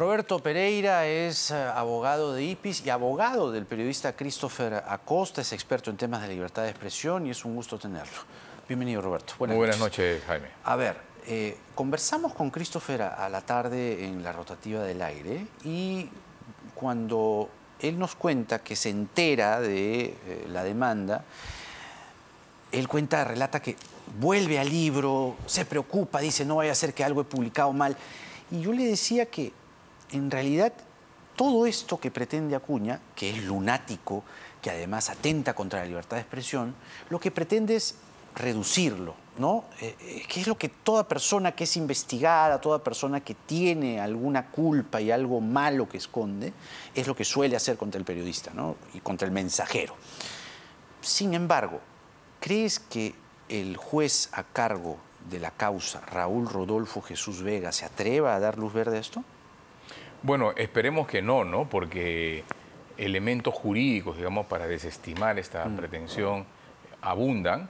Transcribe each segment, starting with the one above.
Roberto Pereira es abogado de IPIS y abogado del periodista Christopher Acosta, es experto en temas de libertad de expresión y es un gusto tenerlo. Bienvenido, Roberto. Muy buenas noches, Jaime. A ver, conversamos con Christopher a la tarde en la rotativa del aire y cuando él nos cuenta que se entera de la demanda, él relata que vuelve al libro, se preocupa, dice no vaya a ser que algo he publicado mal. Y yo le decía que en realidad todo esto que pretende Acuña, que es lunático, que además atenta contra la libertad de expresión, lo que pretende es reducirlo, ¿no? Que es lo que toda persona que es investigada, toda persona que tiene alguna culpa y algo malo que esconde, es lo que suele hacer contra el periodista, ¿no? Y contra el mensajero. Sin embargo, ¿crees que el juez a cargo de la causa, Raúl Rodolfo Jesús Vega, se atreva a dar luz verde a esto? Bueno, esperemos que no, porque elementos jurídicos, digamos, para desestimar esta pretensión abundan.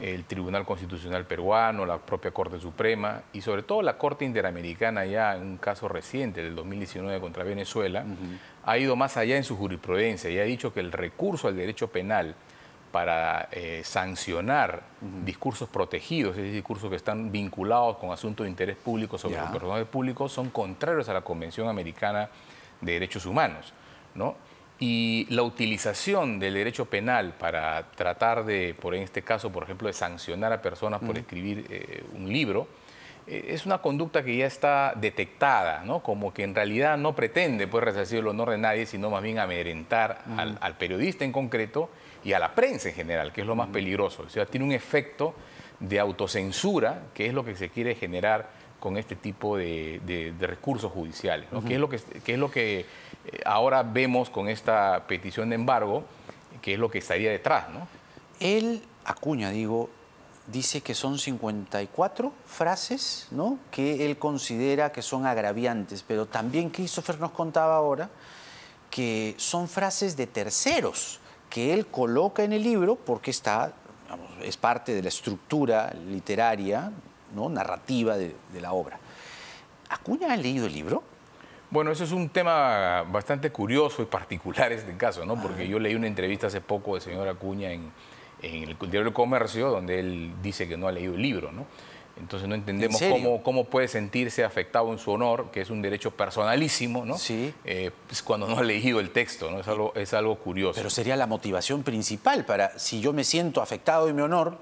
El Tribunal Constitucional peruano, la propia Corte Suprema y sobre todo la Corte Interamericana ya en un caso reciente del 2019 contra Venezuela, ha ido más allá en su jurisprudencia y ha dicho que el recurso al derecho penal para sancionar discursos protegidos, es decir, discursos que están vinculados con asuntos de interés público sobre los personajes públicos, son contrarios a la Convención Americana de Derechos Humanos, ¿no? Y la utilización del derecho penal para tratar de, en este caso, por ejemplo, de sancionar a personas por escribir un libro, es una conducta que ya está detectada, ¿no? Como que en realidad no pretende resarcir el honor de nadie, sino más bien amedrentar al periodista en concreto y a la prensa en general, que es lo más peligroso. O sea, tiene un efecto de autocensura, que es lo que se quiere generar con este tipo de recursos judiciales, ¿no? Que es lo que ahora vemos con esta petición de embargo, que es lo que estaría detrás, ¿no? Él, Acuña, dice que son 54 frases, ¿no?, que él considera que son agraviantes, pero también Christopher nos contaba ahora que son frases de terceros que él coloca en el libro porque es parte de la estructura literaria, ¿no?, narrativa de la obra. ¿Acuña ha leído el libro? Bueno, eso es un tema bastante curioso y particular en este caso, ¿no? Porque yo leí una entrevista hace poco del señor Acuña en el diario El Comercio, donde él dice que no ha leído el libro, ¿no? Entonces no entendemos cómo puede sentirse afectado en su honor, que es un derecho personalísimo, ¿no? Sí. Pues cuando no ha leído el texto, ¿no? Es algo curioso. Pero sería la motivación principal para, si yo me siento afectado en mi honor,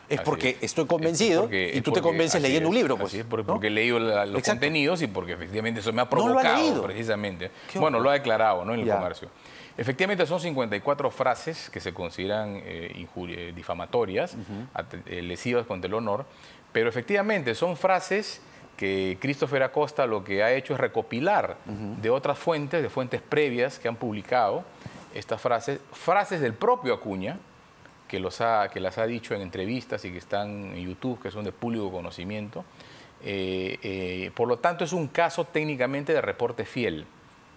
es porque estoy convencido y tú te convences leyendo un libro. Pues, así es, porque he leído los contenidos y porque efectivamente eso me ha provocado, no lo ha leído, precisamente. Bueno, lo ha declarado, ¿no?, en El Comercio. Efectivamente son 54 frases que se consideran difamatorias, lesivas contra el honor, pero efectivamente son frases que Christopher Acosta lo que ha hecho es recopilar de otras fuentes, de fuentes previas que han publicado estas frases del propio Acuña, que las ha dicho en entrevistas y que están en YouTube, que son de público conocimiento. Por lo tanto, es un caso técnicamente de reporte fiel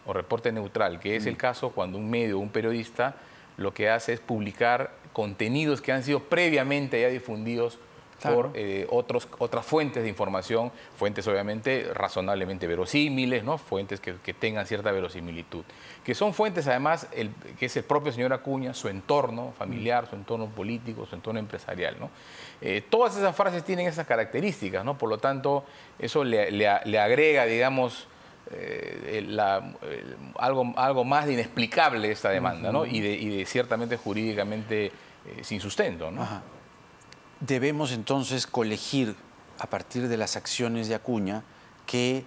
o reporte neutral, que es el caso cuando un medio o un periodista lo que hace es publicar contenidos que han sido previamente ya difundidos por otras fuentes de información, fuentes obviamente razonablemente verosímiles, ¿no? Fuentes que tengan cierta verosimilitud, que son fuentes además, que es el propio señor Acuña, su entorno familiar, su entorno político, su entorno empresarial, ¿no? Todas esas frases tienen esas características, ¿no? Por lo tanto, eso le agrega, digamos, algo más de inexplicable esta demanda, ¿no? Y de ciertamente jurídicamente sin sustento, ¿no? Debemos entonces colegir a partir de las acciones de Acuña que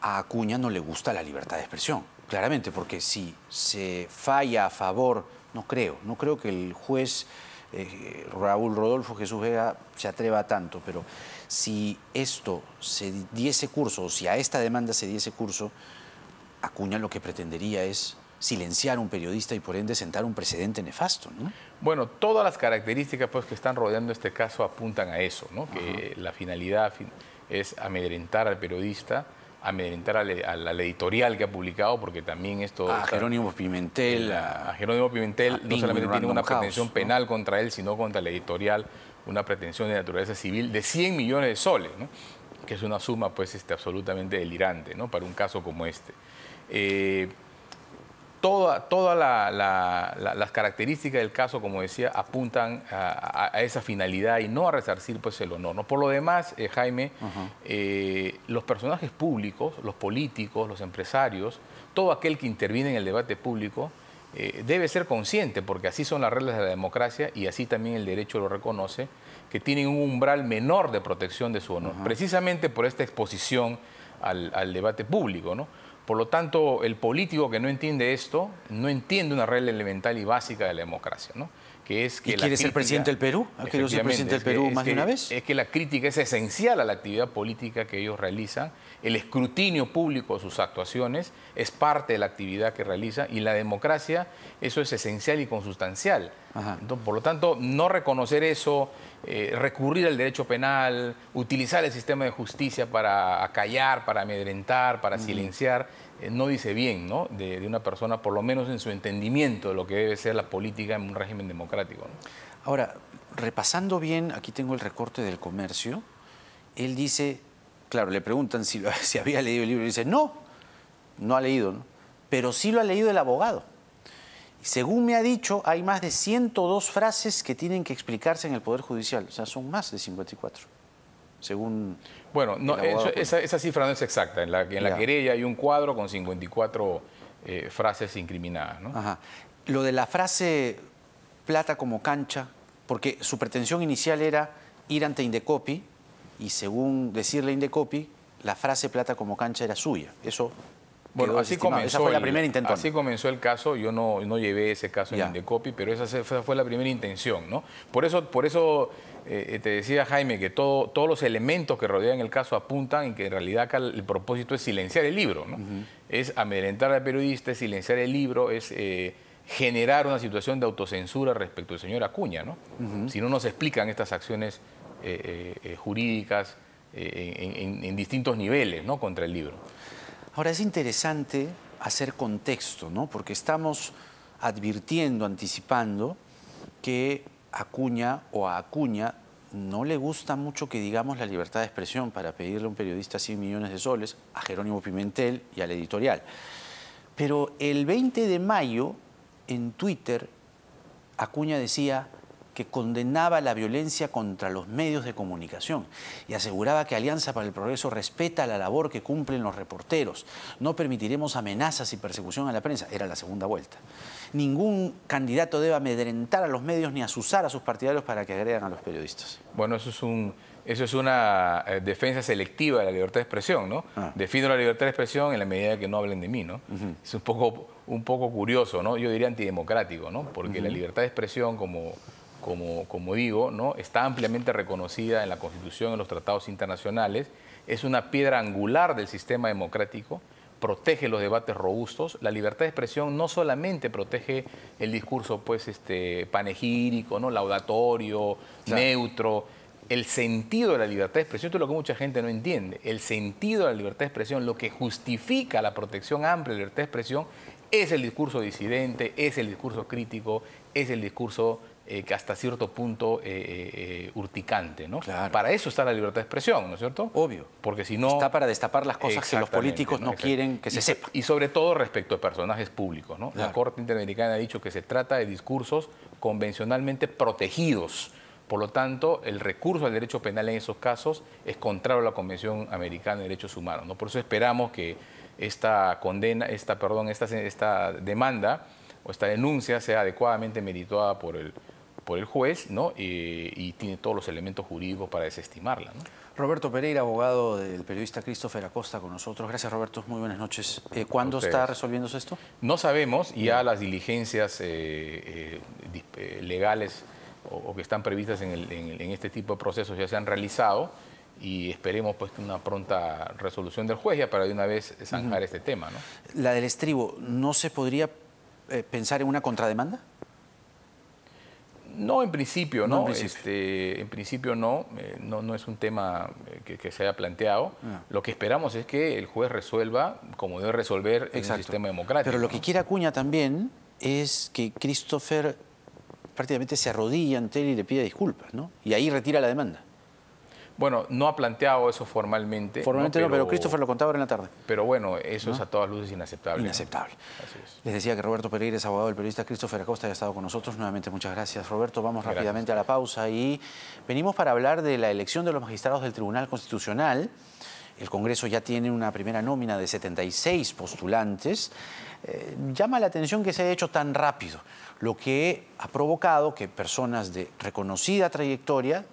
a Acuña no le gusta la libertad de expresión, claramente, porque si se falla a favor, no creo que el juez Raúl Rodolfo Jesús Vega se atreva a tanto, pero si esto se diese curso, o si a esta demanda se diese curso, Acuña lo que pretendería es silenciar a un periodista y por ende sentar un precedente nefasto, ¿no? Bueno, todas las características que están rodeando este caso apuntan a eso, ¿no? Que la finalidad es amedrentar al periodista, amedrentar al editorial que ha publicado, porque también esto... A Jerónimo Pimentel. A Jerónimo Pimentel no solamente tiene una pretensión penal contra él, sino contra el editorial, una pretensión de naturaleza civil de 100 millones de soles, ¿no? Que es una suma pues absolutamente delirante, ¿no?, para un caso como este. Todas las características del caso, como decía, apuntan a esa finalidad y no a resarcir pues, el honor, ¿no? Por lo demás, Jaime, los personajes públicos, los políticos, los empresarios, todo aquel que interviene en el debate público debe ser consciente, porque así son las reglas de la democracia y así también el derecho lo reconoce, que tienen un umbral menor de protección de su honor, precisamente por esta exposición al debate público, ¿no? Por lo tanto, el político que no entiende esto, no entiende una regla elemental y básica de la democracia, ¿no? Que es que ¿Y quiere ser presidente del Perú? ¿Ha querido ser presidente del Perú más de una vez? Es que la crítica es esencial a la actividad política que ellos realizan. El escrutinio público de sus actuaciones es parte de la actividad que realizan y la democracia, eso es esencial y consustancial. Entonces, por lo tanto, no reconocer eso, recurrir al derecho penal, utilizar el sistema de justicia para acallar, para amedrentar, para silenciar, no dice bien, ¿no? De una persona, por lo menos en su entendimiento de lo que debe ser la política en un régimen democrático, ¿no? Ahora, repasando bien, aquí tengo el recorte del Comercio, él dice, claro, le preguntan si había leído el libro, y dice, no ha leído, ¿no? Pero sí lo ha leído el abogado. Según me ha dicho, hay más de 102 frases que tienen que explicarse en el Poder Judicial. O sea, son más de 54, según... Bueno, no, esa cifra no es exacta. En la querella hay un cuadro con 54 frases incriminadas, ¿no? Lo de la frase plata como cancha, porque su pretensión inicial era ir ante Indecopi, y según decirle Indecopi, la frase plata como cancha era suya. Eso... Bueno, esa fue la primera intentona. Así comenzó el caso. Yo no llevé ese caso en Indecopi, pero esa fue la primera intención, ¿no? Por eso te decía, Jaime, que todos los elementos que rodean el caso apuntan en que en realidad acá el propósito es silenciar el libro, ¿no? Es amedrentar al periodista, es silenciar el libro, es generar una situación de autocensura respecto al señor Acuña, ¿no? Si no nos explican estas acciones jurídicas en distintos niveles, ¿no? Contra el libro. Ahora, es interesante hacer contexto, ¿no? Porque estamos advirtiendo, anticipando que Acuña o a Acuña no le gusta mucho que digamos la libertad de expresión para pedirle a un periodista 100 millones de soles, a Jerónimo Pimentel y al editorial. Pero el 20 de mayo, en Twitter, Acuña decía que condenaba la violencia contra los medios de comunicación y aseguraba que Alianza para el Progreso respeta la labor que cumplen los reporteros. No permitiremos amenazas y persecución a la prensa. Era la segunda vuelta. Ningún candidato debe amedrentar a los medios ni asusar a sus partidarios para que agredan a los periodistas. Bueno, eso es una defensa selectiva de la libertad de expresión, ¿no? Defiendo la libertad de expresión en la medida que no hablen de mí, ¿no? Es un poco curioso, ¿no? Yo diría antidemocrático, ¿no? Porque la libertad de expresión, como digo, ¿no? Está ampliamente reconocida en la Constitución, en los tratados internacionales, es una piedra angular del sistema democrático, protege los debates robustos. La libertad de expresión no solamente protege el discurso pues, panegírico, ¿no? Laudatorio, neutro. El sentido de la libertad de expresión, esto es lo que mucha gente no entiende. El sentido de la libertad de expresión, lo que justifica la protección amplia de la libertad de expresión, es el discurso disidente, es el discurso crítico, es el discurso que hasta cierto punto urticante, ¿no? Claro. Para eso está la libertad de expresión, ¿no es cierto? Obvio. Porque si no... Está para destapar las cosas que los políticos no quieren que se sepa. Y sobre todo respecto a personajes públicos, ¿no? La Corte Interamericana ha dicho que se trata de discursos convencionalmente protegidos. Por lo tanto, el recurso al derecho penal en esos casos es contrario a la Convención Americana de Derechos Humanos, ¿no? Por eso esperamos que esta demanda o esta denuncia sea adecuadamente merituada por el juez, ¿no? Y tiene todos los elementos jurídicos para desestimarla, ¿no? Roberto Pereira, abogado del periodista Christopher Acosta, con nosotros. Gracias, Roberto. Muy buenas noches. ¿Cuándo está resolviéndose esto? No sabemos. Ya las diligencias legales o que están previstas en este tipo de procesos ya se han realizado y esperemos pues una pronta resolución del juez ya para de una vez zanjar este tema, ¿no? La del estribo, ¿no se podría pensar en una contrademanda? No, en principio no. En principio no es un tema que se haya planteado. Lo que esperamos es que el juez resuelva como debe resolver en un sistema democrático. Pero lo que quiere Acuña también es que Christopher prácticamente se arrodilla ante él y le pide disculpas, ¿no? Y ahí retira la demanda. Bueno, no ha planteado eso formalmente. Formalmente no, pero Christopher lo contaba ahora en la tarde. Pero bueno, eso es a todas luces inaceptable. Inaceptable. ¿No? Así es. Les decía que Roberto Pereira es abogado del periodista Christopher Acosta y ha estado con nosotros. Nuevamente, muchas gracias, Roberto. Vamos rápidamente a la pausa y venimos para hablar de la elección de los magistrados del Tribunal Constitucional. El Congreso ya tiene una primera nómina de 76 postulantes. Llama la atención que se haya hecho tan rápido, lo que ha provocado que personas de reconocida trayectoria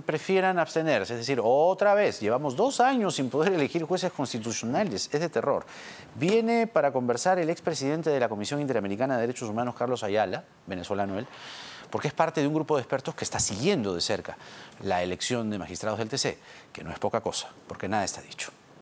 prefieran abstenerse. Es decir, otra vez, llevamos 2 años sin poder elegir jueces constitucionales. Es de terror. Viene para conversar el expresidente de la Comisión Interamericana de Derechos Humanos, Carlos Ayala, venezolano él, porque es parte de un grupo de expertos que está siguiendo de cerca la elección de magistrados del TC, que no es poca cosa, porque nada está dicho.